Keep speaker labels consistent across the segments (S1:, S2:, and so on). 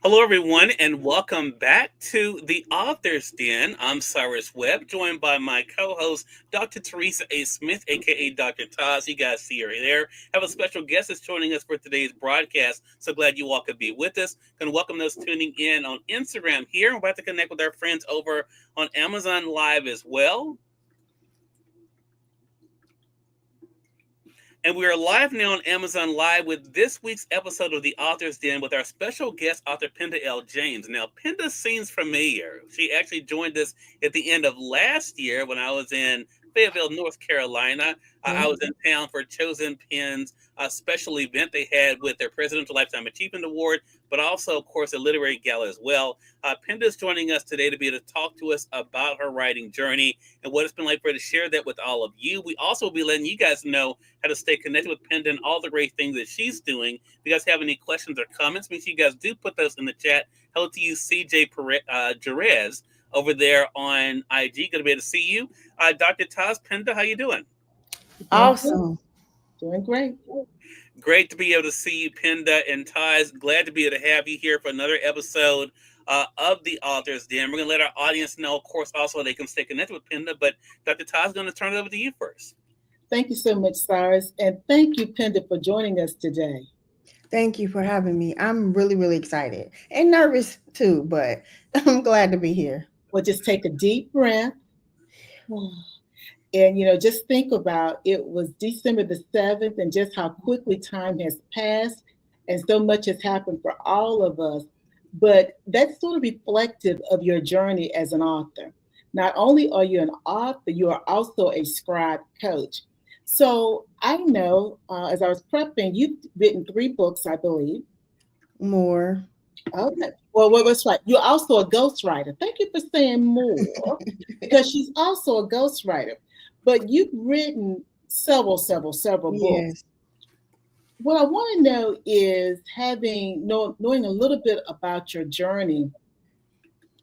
S1: Hello, everyone, and welcome back to the Author's Den. I'm Cyrus Webb, joined by my co-host, Dr. Teresa A. Smith, aka Dr. Taz. You guys see her there. Have a special guest that's joining us for today's broadcast. So glad you all could be with us. Going to welcome those tuning in on Instagram here. We're about to connect with our friends over on Amazon Live as well. And we are live now on Amazon Live with this week's episode of The Author's Den with our special guest author, Penda L. James. Now, Penda seems familiar. She actually joined us at the end of last year when I was in Fayetteville, North Carolina. I was in town for Chosen Pen's special event they had with their Presidential Lifetime Achievement Award, but also, of course, a literary gala as well. Penda is joining us today to be able to talk to us about her writing journey and what it's been like for her to share that with all of you. We also will be letting you guys know how to stay connected with Penda and all the great things that she's doing. If you guys have any questions or comments, make sure you guys do put those in the chat. Hello to you, CJ Jerez, over there on IG. Going to be able to see you. Dr. Taz, Penda, how you doing?
S2: Awesome.
S3: Doing great.
S1: Great to be able to see you, Penda and Taz. Glad to be able to have you here for another episode of the Author's Den. We're going to let our audience know, of course, also they can stay connected with Penda. But Dr. Taz is going to turn it over to you first.
S3: Thank you so much, Cyrus. And thank you, Penda, for joining us today.
S2: Thank you for having me. I'm really, really excited and nervous too, but I'm glad to be here.
S3: We'll just take a deep breath. And, just think about it was December the 7th and just how quickly time has passed and so much has happened for all of us. But that's sort of reflective of your journey as an author. Not only are you an author, you are also a scribe coach. So I know as I was prepping, you've written 3 books, I believe.
S2: More.
S3: Okay. Well, what's right? You're also a ghostwriter. Thank you for saying more, because she's also a ghostwriter. But you've written several books.
S2: Yes.
S3: What I want to know is knowing a little bit about your journey.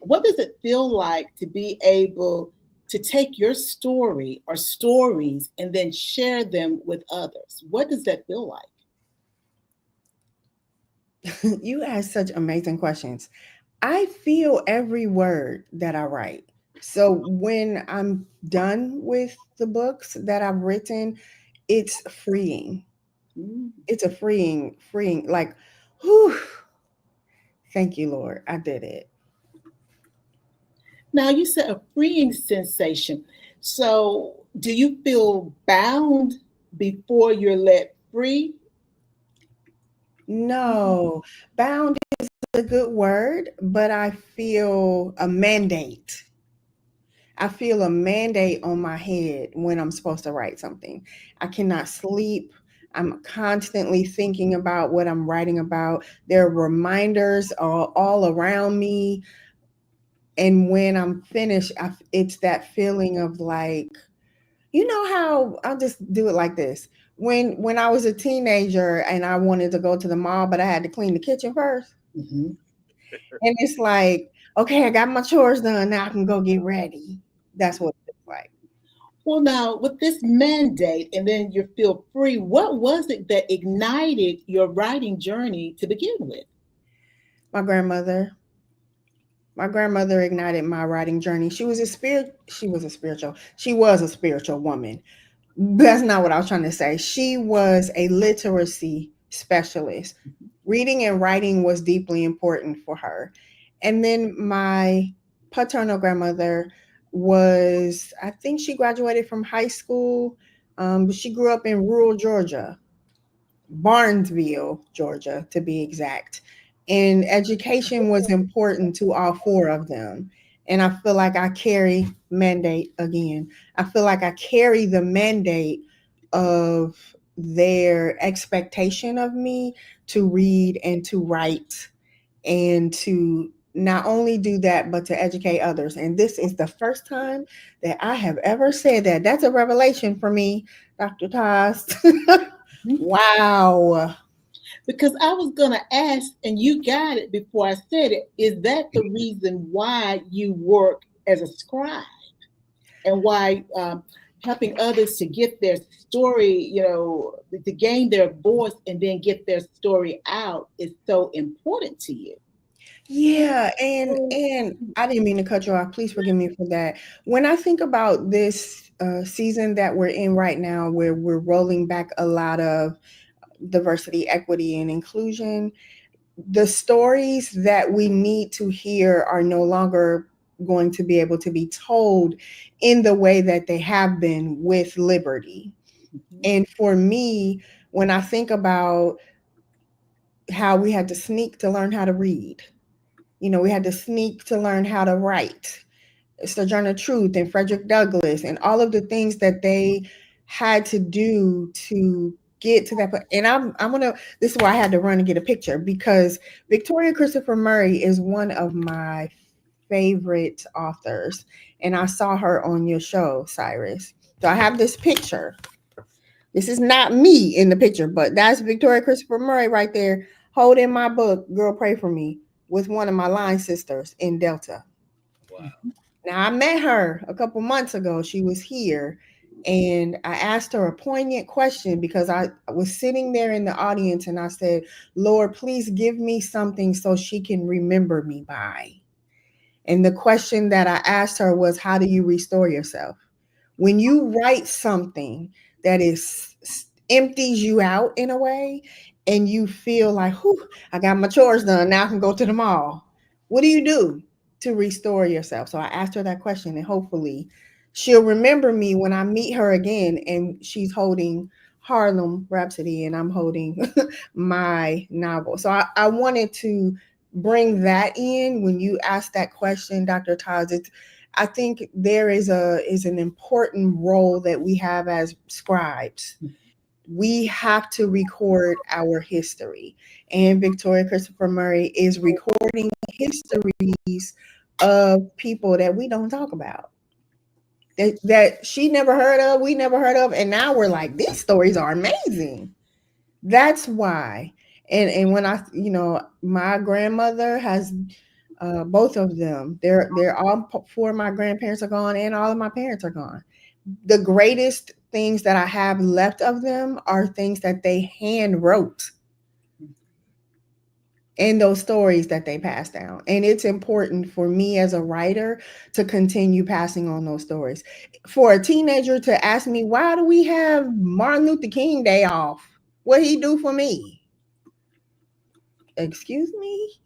S3: What does it feel like to be able to take your story or stories and then share them with others? What does that feel like?
S2: You ask such amazing questions. I feel every word that I write. So when I'm done with the books that I've written, it's freeing.
S3: Mm.
S2: It's a freeing, like, whew, thank you, Lord. I did it.
S3: Now, you said a freeing sensation. So, do you feel bound before you're let free?
S2: No, bound is a good word, but I feel a mandate. I feel a mandate on my head when I'm supposed to write something. I cannot sleep. I'm constantly thinking about what I'm writing about. There are reminders all around me. And when I'm finished, it's that feeling of like, you know how I'll just do it like this. When I was a teenager and I wanted to go to the mall, but I had to clean the kitchen first.
S3: Mhm.
S2: And it's like, okay, I got my chores done. Now I can go get ready. That's what it's like.
S3: Well, now, with this mandate and then you feel free, what was it that ignited your writing journey to begin with?
S2: My grandmother, my grandmother ignited my writing journey. She was a spiritual woman. That's not what I was trying to say. She was a literacy specialist. Reading and writing was deeply important for her. And then my paternal grandmother was, I think she graduated from high school, but she grew up in rural Georgia, Barnesville, Georgia, to be exact. And education was important to all 4 of them. And I feel like I carry mandate again. I feel like I carry the mandate of their expectation of me to read and to write and to not only do that, but to educate others. And this is the first time that I have ever said that. That's a revelation for me, Dr. Tost.
S3: Mhm.
S2: Wow.
S3: Because I was going to ask, and you got it before I said it, is that the reason why you work as a scribe and why helping others to get their story, to gain their voice and then get their story out is so important to you?
S2: Yeah, and I didn't mean to cut you off. Please forgive me for that. When I think about this season that we're in right now, where we're rolling back a lot of diversity, equity, and inclusion, the stories that we need to hear are no longer going to be able to be told in the way that they have been with liberty.
S3: Mhm.
S2: And for me, when I think about how we had to sneak to learn how to read, we had to sneak to learn how to write. Sojourner Truth and Frederick Douglass and all of the things that they had to do to get to that point. And I'm gonna this is why I had to run and get a picture, because Victoria Christopher Murray is one of my favorite authors. And I saw her on your show, Cyrus. So I have this picture. This is not me in the picture, but that's Victoria Christopher Murray right there holding my book, Girl Pray For Me, with one of my line sisters in Delta.
S1: Wow.
S2: Now, I met her a couple months ago. She was here, and I asked her a poignant question because I was sitting there in the audience and I said, Lord, please give me something so she can remember me by. And the question that I asked her was, how do you restore yourself? When you write something that is empties you out in a way, and you feel like, whew, I got my chores done, now I can go to the mall. What do you do to restore yourself? So I asked her that question, and hopefully she'll remember me when I meet her again and she's holding Harlem Rhapsody and I'm holding my novel. So I wanted to bring that in when you asked that question, Dr. Taz. I think there is an important role that we have as scribes. We have to record our history, and Victoria Christopher Murray is recording histories of people that we don't talk about, that she never heard of, we never heard of, and now we're like, these stories are amazing. That's why. And when my grandmother has both of them. They're all four of my grandparents are gone, and all of my parents are gone. The greatest things that I have left of them are things that they hand wrote and those stories that they passed down. And it's important for me as a writer to continue passing on those stories. For a teenager to ask me, why do we have Martin Luther King Day off? What he do for me? Excuse me?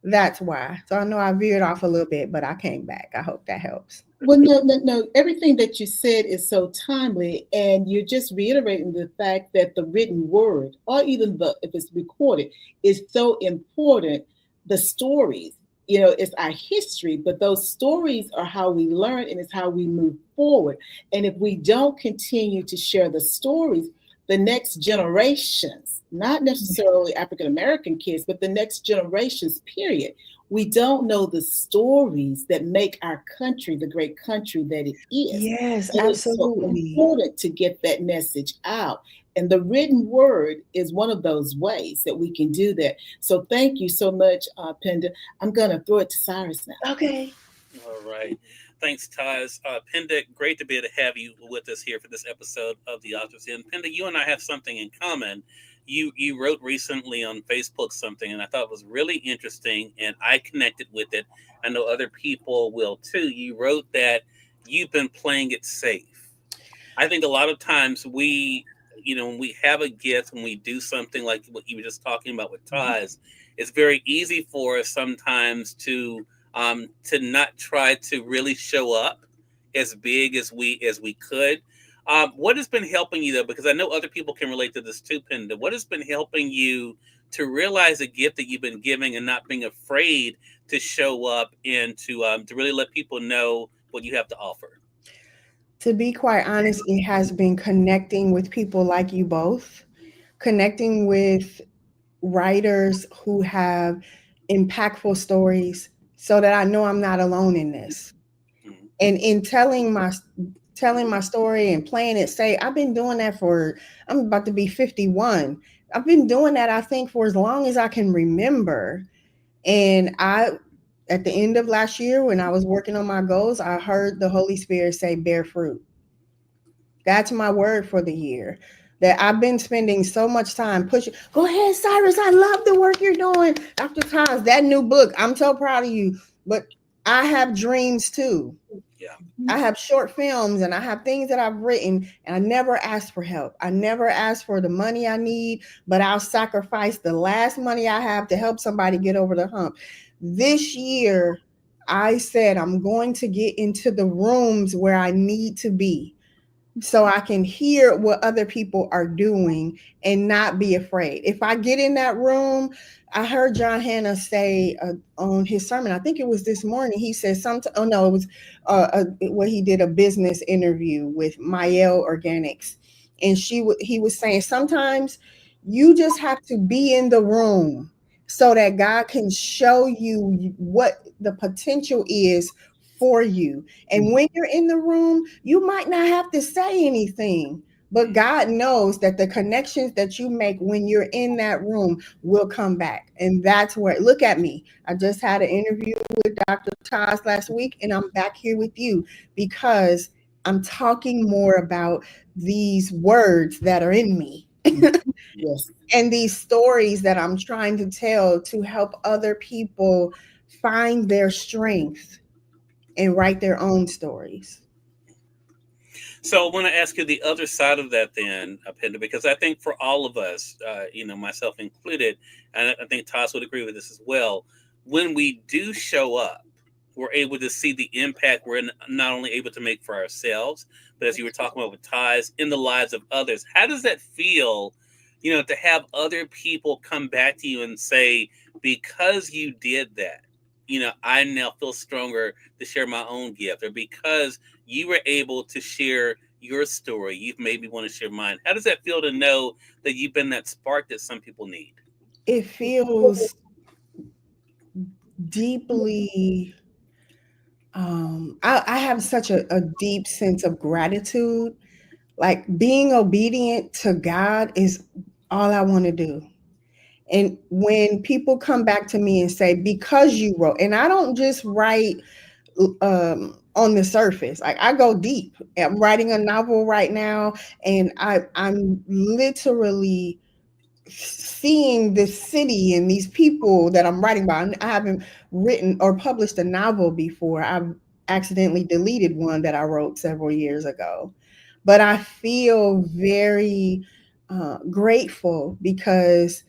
S2: That's why. So I know I veered off a little bit, but I came back. I hope that helps.
S3: Well, no, no, no. Everything that you said is so timely, and you're just reiterating the fact that the written word, or even if it's recorded, is so important. The stories, it's our history, but those stories are how we learn and it's how we move forward. And if we don't continue to share the stories, the next generations, not necessarily African American kids, but the next generations, period, we don't know the stories that make our country the great country that it is.
S2: Yes,
S3: And it's so
S2: absolutely.
S3: important to get that message out. And the written word is one of those ways that we can do that. So thank you so much, Penda. I'm going to throw it to Cyrus now.
S2: Okay.
S1: All right. Thanks, Taz. Penda, great to be able to have you with us here for this episode of The Author's Inn. Penda, you and I have something in common. You wrote recently on Facebook something, and I thought it was really interesting, and I connected with it. I know other people will too. You wrote that you've been playing it safe. I think a lot of times when we have a gift, when we do something like what you were just talking about with Taz, it's very easy for us sometimes to not try to really show up as big as we could. What has been helping you though? Because I know other people can relate to this too, Penda. What has been helping you to realize a gift that you've been giving and not being afraid to show up and to really let people know what you have to offer?
S2: To be quite honest, it has been connecting with people like you both, connecting with writers who have impactful stories so that I know I'm not alone in this.
S1: Mhm.
S2: And in telling my story and playing it safe, I've been doing that for I'm about to be 51. I've been doing that I think for as long as I can remember. And I at the end of last year when I was working on my goals, I heard the Holy Spirit say bear fruit. That's my word for the year. that I've been spending so much time pushing. Go ahead, Cyrus. I love the work you're doing. Dr. Toz, that new book. I'm so proud of you. But I have dreams too.
S1: Yeah.
S2: I have short films and I have things that I've written, and I never ask for help. I never ask for the money I need, but I'll sacrifice the last money I have to help somebody get over the hump. This year, I said I'm going to get into the rooms where I need to be so I can hear what other people are doing and not be afraid. If I get in that room, I heard John Hanna say on his sermon, I think it was this morning, he said something. Oh no, it was where he did a business interview with Mael Organics, and he was saying sometimes you just have to be in the room so that God can show you what the potential is for you. And when you're in the room, you might not have to say anything, but God knows that the connections that you make when you're in that room will come back. And that's where, look at me. I just had an interview with Dr. Taz last week, and I'm back here with you because I'm talking more about these words that are in me.
S3: Yes.
S2: And these stories that I'm trying to tell to help other people find their strength and write their own stories.
S1: So I want to ask you the other side of that then, Penda, because I think for all of us, myself included, and I think Toss would agree with this as well, when we do show up, we're able to see the impact we're not only able to make for ourselves, but as you were talking about with ties in the lives of others. How does that feel, to have other people come back to you and say, because you did that, I now feel stronger to share my own gift, or because you were able to share your story, you've made me want to share mine. How does that feel to know that you've been that spark that some people need?
S2: It feels deeply, I have such a deep sense of gratitude. Like being obedient to God is all I want to do. And when people come back to me and say, because you wrote, and I don't just write on the surface. Like I go deep. I'm writing a novel right now, and I'm literally seeing this city and these people that I'm writing about. I haven't written or published a novel before. I've accidentally deleted one that I wrote several years ago. But I feel very grateful because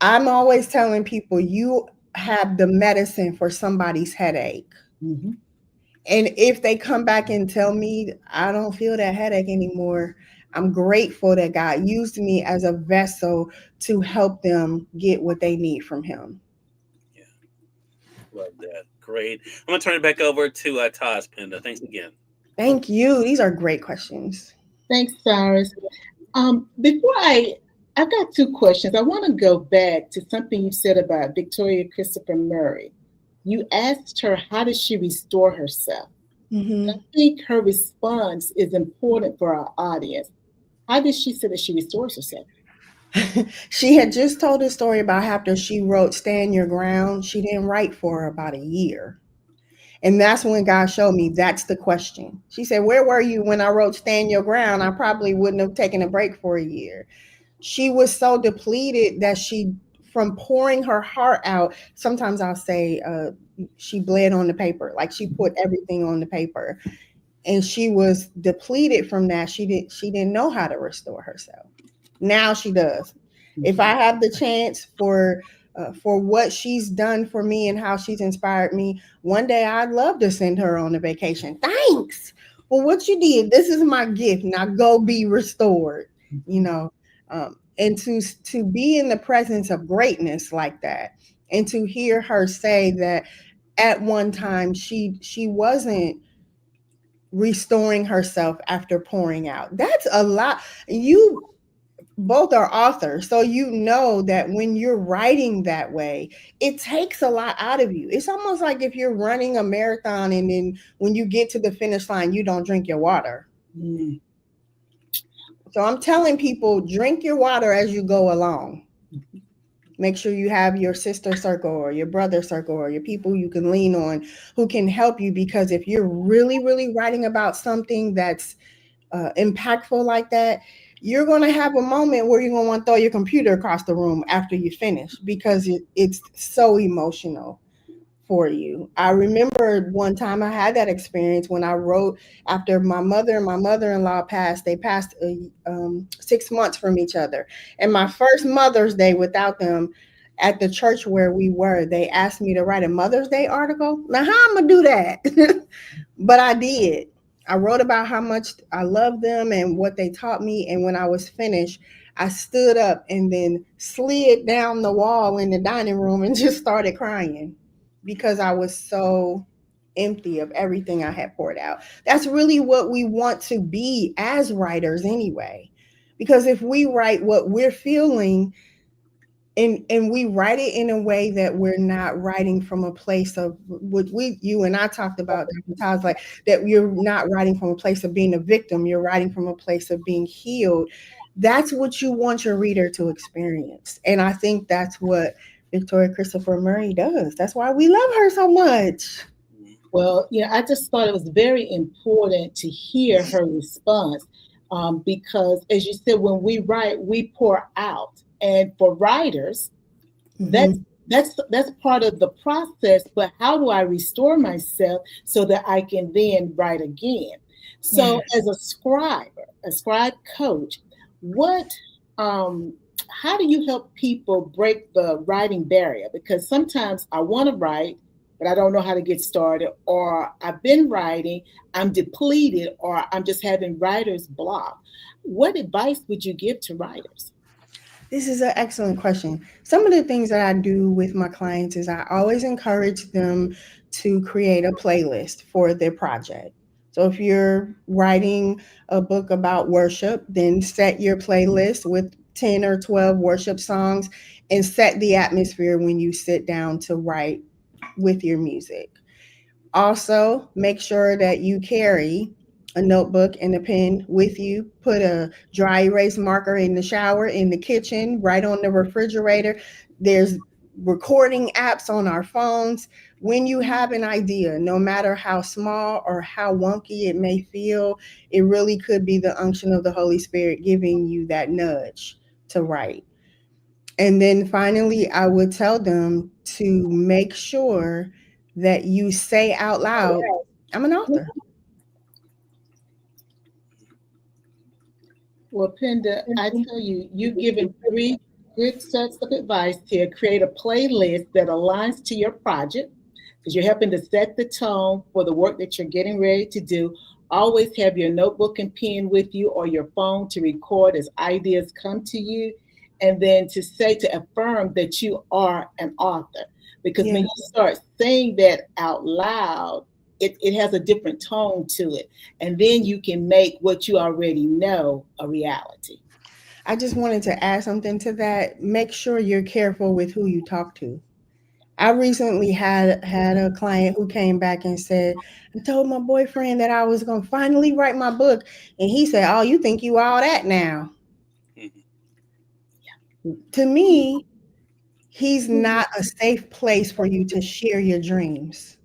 S2: I'm always telling people you have the medicine for somebody's headache.
S3: Mm-hmm.
S2: And if they come back and tell me I don't feel that headache anymore, I'm grateful that God used me as a vessel to help them get what they need from Him.
S1: Yeah, love that. Great. I'm going to turn it back over to Toz, Penda. Thanks again.
S2: Thank you. These are great questions.
S3: Thanks, Cyrus. Before I've got two questions. I want to go back to something you said about Victoria Christopher Murray. You asked her, how does she restore herself?
S2: Mm-hmm.
S3: I think her response is important for our audience. How did she say that she restores herself?
S2: She had just told a story about after she wrote Stand Your Ground, she didn't write for about a year. And that's when God showed me that's the question. She said, where were you when I wrote Stand Your Ground? I probably wouldn't have taken a break for a year. She was so depleted that from pouring her heart out, sometimes I'll say she bled on the paper, like she put everything on the paper. And she was depleted from that. She didn't know how to restore herself. Now she does. If I have the chance for what she's done for me and how she's inspired me, one day I'd love to send her on a vacation. Thanks for what you did. This is my gift. Now go be restored. You know, and to be in the presence of greatness like that, and to hear her say that at one time she wasn't restoring herself after pouring out. That's a lot. You both are authors, so you know that when you're writing that way, it takes a lot out of you. It's almost like if you're running a marathon and then when you get to the finish line, you don't drink your water.
S3: Mm.
S2: So I'm telling people, drink your water as you go along. Make sure you have your sister circle or your brother circle or your people you can lean on who can help you, because if you're really, really writing about something that's impactful like that, you're going to have a moment where you're going to want to throw your computer across the room after you finish because it's so emotional for you. I remember one time I had that experience when I wrote after my mother and my mother-in-law passed. They passed 6 months from each other. And my first Mother's Day without them at the church where we were, they asked me to write a Mother's Day article. Now, how I'm going to do that? But I did. I wrote about how much I love them and what they taught me. And when I was finished, I stood up and then slid down the wall in the dining room and just started crying because I was so empty of everything I had poured out. That's really what we want to be as writers anyway. Because if we write what we're feeling, and we write it in a way that we're not writing from a place of what you and I talked about different times, like that you're not writing from a place of being a victim, you're writing from a place of being healed. That's what you want your reader to experience. And I think that's what Victoria Christopher Murray does. That's why we love her so much.
S3: Well, I just thought it was very important to hear her response because, as you said, when we write, we pour out. And for writers, that's part of the process. But how do I restore myself so that I can then write again? So, as a scribe coach, how do you help people break the writing barrier? Because sometimes I want to write, but I don't know how to get started, or I've been writing, I'm depleted, or I'm just having writer's block. What advice would you give to writers?
S2: This is an excellent question. Some of the things that I do with my clients is I always encourage them to create a playlist for their project. So if you're writing a book about worship, then set your playlist with 10 or 12 worship songs and set the atmosphere when you sit down to write with your music. Also, make sure that you carry a notebook and a pen with you. Put a dry erase marker in the shower, in the kitchen, right on the refrigerator. There's recording apps on our phones. When you have an idea, no matter how small or how wonky it may feel, it really could be the unction of the Holy Spirit giving you that nudge to write. And then finally, I would tell them to make sure that you say out loud, I'm an author.
S3: Well, Penda, I tell you, you've given 3 good sets of advice here. Create a playlist that aligns to your project because you're helping to set the tone for the work that you're getting ready to do. Always have your notebook and pen with you or your phone to record as ideas come to you. And then to affirm that you are an author. Because when you start saying that out loud, it has a different tone to it. And then you can make what you already know a reality.
S2: I just wanted to add something to that. Make sure you're careful with who you talk to. I recently had a client who came back and said, I told my boyfriend that I was going to finally write my book. And he said, oh, you think you all that now? To me, he's not a safe place for you to share your dreams.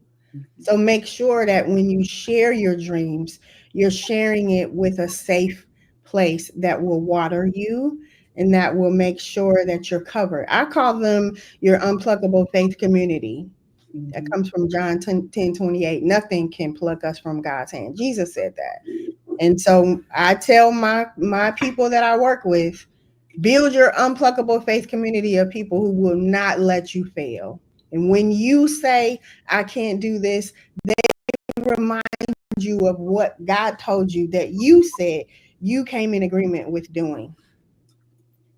S2: So make sure that when you share your dreams, you're sharing it with a safe place that will water you and that will make sure that you're covered. I call them your unpluckable faith community. That comes from John 10:28. Nothing can pluck us from God's hand. Jesus said that. And so I tell my people that I work with, build your unpluckable faith community of people who will not let you fail. And when you say, I can't do this, they remind you of what God told you that you said you came in agreement with doing.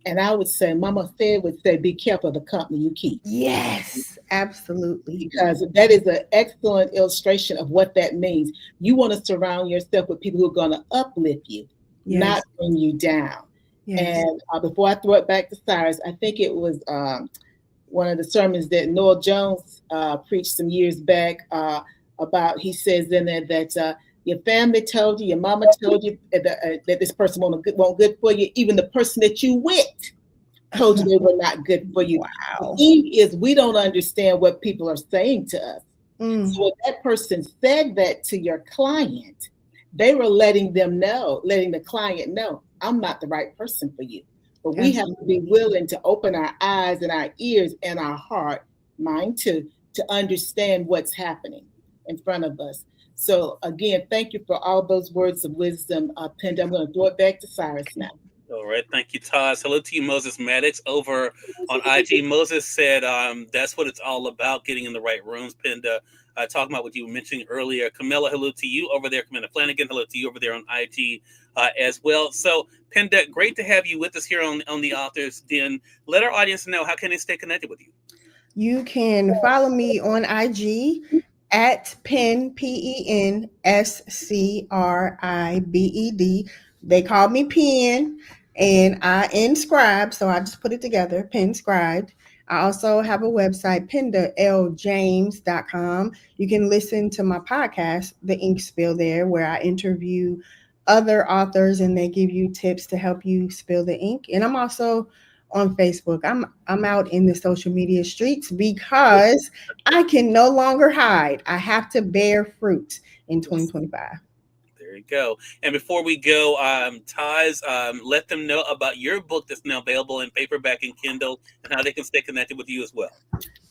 S3: And I would say, Mama Fed would say, be careful of the company you keep.
S2: Yes, absolutely.
S3: Because that is an excellent illustration of what that means. You want to surround yourself with people who are going to uplift you, not bring you down. Yes. And before I throw it back to Cyrus, I think it was one of the sermons that Noel Jones preached some years back about, he says in there that your family told you, your mama told you that this person won't good for you. Even the person that you with told you they were not good for you.
S2: Wow.
S3: The thing is, we don't understand what people are saying to us. So if that person said that to your client, they were letting the client know, I'm not the right person for you. But we have to be
S2: Absolutely.
S3: willing to open our eyes and our ears and our heart, mine too, to understand what's happening in front of us. So again, thank you for all those words of wisdom, Penda. I'm going to throw it back to Cyrus now.
S1: All right, thank you, Todd. Hello to you, Moses Maddox, over on IG. Moses said that's what it's all about, getting in the right rooms. Penda, talking about what you were mentioning earlier. Camilla, hello to you over there. Camilla Flanagan, hello to you over there on IG as well. So, Penda, great to have you with us here on the Authors Den. Let our audience know, how can they stay connected with you?
S2: You can follow me on IG at PenScribed. They call me Pen, and I inscribe, so I just put it together, Penscribed. I also have a website, PendaLJames.com. You can listen to my podcast, The Ink Spill, there, where I interview other authors and they give you tips to help you spill the ink. And I'm also on Facebook. I'm out in the social media streets because I can no longer hide. I have to bear fruit in 2025.
S1: There you go. And before we go, Taz, let them know about your book that's now available in paperback and Kindle, and how they can stay connected with you as well.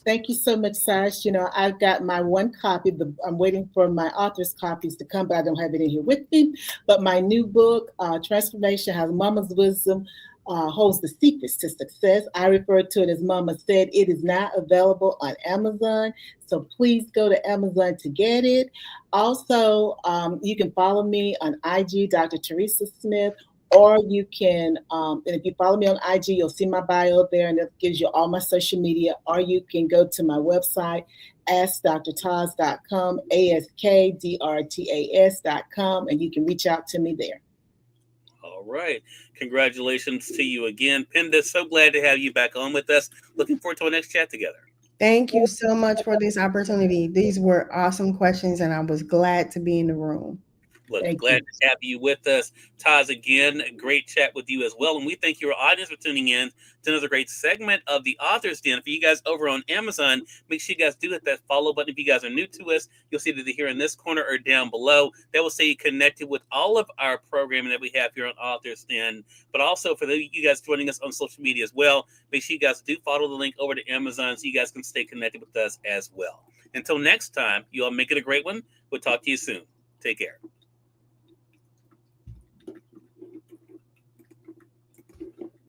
S3: Thank you so much, Sash. You know, I've got my one copy. I'm waiting for my author's copies to come, but I don't have it in here with me. But my new book, Transformation Has Mama's Wisdom, holds the secrets to success. I refer to it as Mama Said. It is not available on Amazon, so please go to Amazon to get it. Also, you can follow me on IG, Dr. Teresa Smith, or you can, and if you follow me on IG, you'll see my bio there, and it gives you all my social media. Or you can go to my website, askdrtaz.com, askdrtas.com, and you can reach out to me there.
S1: All right. Congratulations to you again, Penda. So glad to have you back on with us. Looking forward to our next chat together.
S2: Thank you so much for this opportunity. These were awesome questions, and I was glad to be in the room.
S1: Look,
S3: Thank
S1: glad
S3: you.
S1: to have you with us. Taz, again, great chat with you as well. And we thank your audience for tuning in to another great segment of the Authors Den. For you guys over on Amazon, make sure you guys do hit that follow button. If you guys are new to us, you'll see that here in this corner or down below. That will say you connected with all of our programming that we have here on Authors Den. But also for you guys joining us on social media as well, make sure you guys do follow the link over to Amazon so you guys can stay connected with us as well. Until next time, you all make it a great one. We'll talk to you soon. Take care.